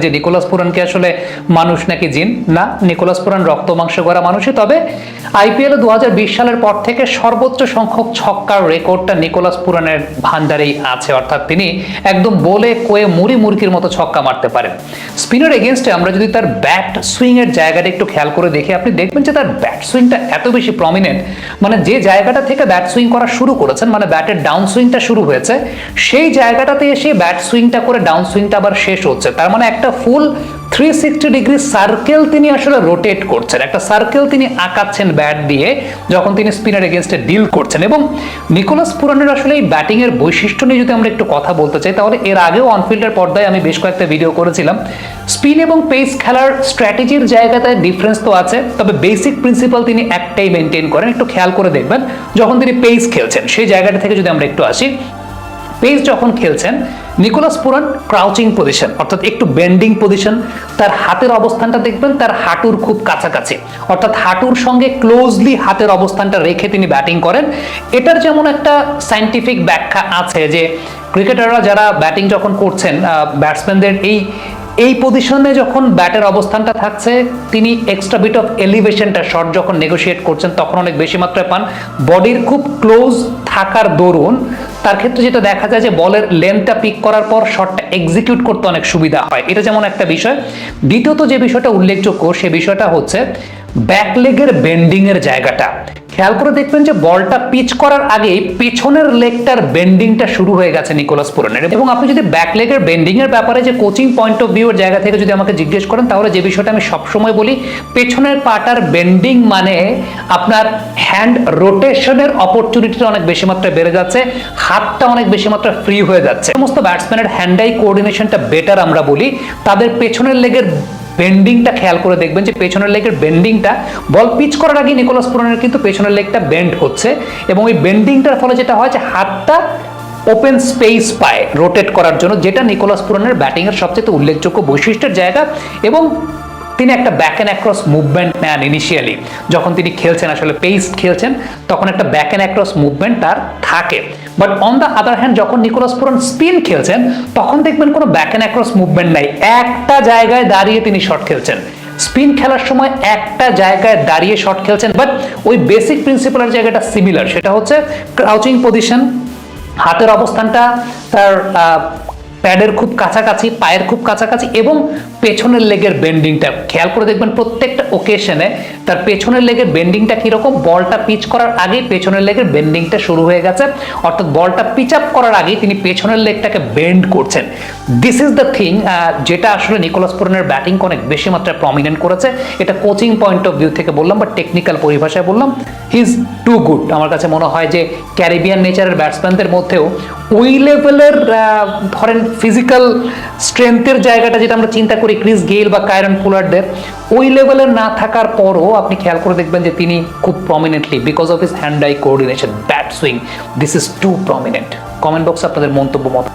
যে নিকোলাস পুরানকে আসলে মানুষ নাকি জিন। না, নিকোলাস পুরান রক্ত মাংস গড়া মানুষই। তবে আইপিএল 2020 সালের পর থেকে সর্বোচ্চ সংখ্যক ছক্কার রেকর্ডটা নিকোলাস পুরানের ভান্ডারেই আছে, অর্থাৎ তিনি একদম বলে কয়ে মুড়ি মুরগির মতো ছক্কা মারতে পারেন। স্পিনের এগেনস্টে আমরা যদি তার ব্যাট সুইং এর জায়গাটা একটু খেয়াল করে দেখি, আপনি দেখবেন যে তার ব্যাট সুইংটা এত বেশি প্রমিনেন্ট, মানে যে জায়গাটা থেকে ব্যাট সুইং করা শুরু করেছেন, মানে ব্যাটের ডাউন সুইংটা শুরু হয়েছে, সেই জায়গাটাতে এসে ব্যাট সুইংটা করে ডাউন সুইংটা আবার শেষ হচ্ছে। তার মানে একটা ফুল 360 ডিগ্রি সার্কেল তিনি আসলে রোটেট করছেন, একটা সার্কেল তিনি আঁকাচ্ছেন ব্যাট দিয়ে যখন তিনি স্পিনার এগেনস্টে ডিল করছেন। এবং নিকোলাস পুরানের আসলে এই ব্যাটিং এর বৈশিষ্ট্য নিয়ে যদি আমরা একটু কথা বলতে চাই, তাহলে এর আগেও অনফিল্ডের পর্দায় আমি বেশ কয়েকটা ভিডিও করেছিলাম। স্পিন এবং পেস খেলার স্ট্র্যাটেজির জায়গাতে ডিফারেন্স তো আছে, তবে বেসিক প্রিন্সিপাল তিনি একটাই মেনটেন করেন। একটু খেয়াল করে দেখবেন যখন তিনি পেস খেলছেন সেই জায়গাটা থেকে যদি আমরা একটু আসি, পেস যখন খেলছেন নিকোলাস পুরান ক্রাউচিং পজিশন, অর্থাৎ একটু বেন্ডিং পজিশন, তার হাতের অবস্থানটা দেখবেন তার হাঁটুর খুব কাছাকাছি, অর্থাৎ হাঁটুর সঙ্গে ক্লোজলি হাতের অবস্থানটা রেখে তিনি ব্যাটিং করেন। এটার যেমন একটা সায়েন্টিফিক ব্যাখ্যা আছে যে ক্রিকেটাররা যারা ব্যাটিং যখন করছেন, ব্যাটসম্যানদের এই পজিশনে যখন ব্যাটের অবস্থানটা থাকছে, তিনি এক্সট্রা বিট অফ এলিভেশনটা শট যখন নেগোশিয়েট করছেন তখন অনেক বেশি মাত্রায় পান। বডির খুব ক্লোজ থাকার দরুন তার ক্ষেত্রে যেটা দেখা যায় যে বলের লেন্থটা পিক করার পর শটটা এক্সিকিউট করতে অনেক সুবিধা হয়। এটা যেমন একটা বিষয়। দ্বিতীয়ত যে বিষয়টা উল্লেখযোগ্য সে বিষয়টা হচ্ছে ব্যাকলেগের বেন্ডিং এর জায়গাটা। খেয়াল করে দেখবেন যে বলটা পিচ করার আগে পেছনের লেগটার বেন্ডিংটা শুরু হয়ে গেছে নিকোলাস পুরানের। এবং আপনি যদি ব্যাকলেগের বেন্ডিং এর ব্যাপারে যে কোচিং পয়েন্ট অফ ভিউ এর জায়গা থেকে যদি আমাকে জিজ্ঞেস করেন, তাহলে যে বিষয়টা আমি সবসময় বলি, পেছনের পাটার বেন্ডিং মানে আপনার হ্যান্ড রোটেশনের অপরচুনিটিটা অনেক বেশি মাত্রায় বেড়ে যাচ্ছে, হাতটা অনেক বেশি মাত্রায় ফ্রি হয়ে যাচ্ছে। সমস্ত ব্যাটসম্যানের হ্যান্ড আই কোঅর্ডিনেশনটা বেটার আমরা বলি, তাদের পেছনের লেগের বেন্ডিংটা খেয়াল করে দেখবেন যে পেছনের লেগের বেন্ডিংটা বল পিচ করার আগে নিকোলাস পুরানের কিন্তু পেছনের লেগটা বেন্ড হচ্ছে, এবং এই বেন্ডিংটার ফলে যেটা হয় যে হাতটা ওপেন স্পেস পায় রোটেট করার জন্য, যেটা নিকোলাস পুরানের ব্যাটিং এর সবচেয়ে উল্লেখযোগ্য বৈশিষ্ট্যের জায়গা। এবং তিনি একটা ব্যাক অ্যান্ড অ্যাক্রস মুভমেন্ট নেন ইনিশিয়ালি যখন তিনি খেলছেন, আসলে পেস খেলছেন, তখন একটা ব্যাক অ্যান্ড অ্যাক্রস মুভমেন্ট তার থাকে। But on the other hand যখন নিকোলাস পুরান স্পিন খেলছেন তখন দেখবেন কোনো ব্যাক অ্যান্ড অ্যাক্রস মুভমেন্ট নাই, একটা জায়গায় দাঁড়িয়ে তিনি শট খেলছেন। স্পিন খেলার সময় একটা জায়গায় দাঁড়িয়ে শট খেলছেন, বাট ওই বেসিক প্রিন্সিপালের জায়গাটা সিমিলার। সেটা হচ্ছে ক্রাউচিং পজিশন, হাতের অবস্থানটা তার প্যাডের খুব কাছাকাছি, পায়ের খুব কাছাকাছি, এবং পেছনের লেগের বেন্ডিংটা খেয়াল করে দেখবেন প্রত্যেকটা ওকেশনে তার পেছনের লেগের বেন্ডিংটা কিরকম, বলটা পিচ করার আগেই পেছনের লেগের বেন্ডিংটা শুরু হয়ে গেছে, অর্থাৎ বলটা পিচ আপ করার আগেই তিনি পেছনের লেগটাকে বেন্ড করছেন। দিস ইজ দ্য থিং যেটা আসলে নিকোলাস পুরানের ব্যাটিংকে অনেক বেশি মাত্রায় প্রমিনেন্ট করেছে। এটা কোচিং পয়েন্ট অফ ভিউ থেকে বললাম বা টেকনিক্যাল পরিভাষায় বললাম, হি ইজ টু গুড। আমার কাছে মনে হয় যে ক্যারিবিয়ান নেচারের ব্যাটসম্যানদের মধ্যেও ওই লেভেলের ধরেন ফিজিক্যাল স্ট্রেংথের জায়গাটা যেটা আমরা চিন্তা করি ক্রিস গেইল বা কায়রন পোলার্ডদের, ওই লেভেলের না থাকার পরও আপনি খেয়াল করে দেখবেন যে তিনি খুব prominently, because of his hand eye coordination, bat swing, this is too prominent. Comment বক্সে আপনাদের মন্তব্য মত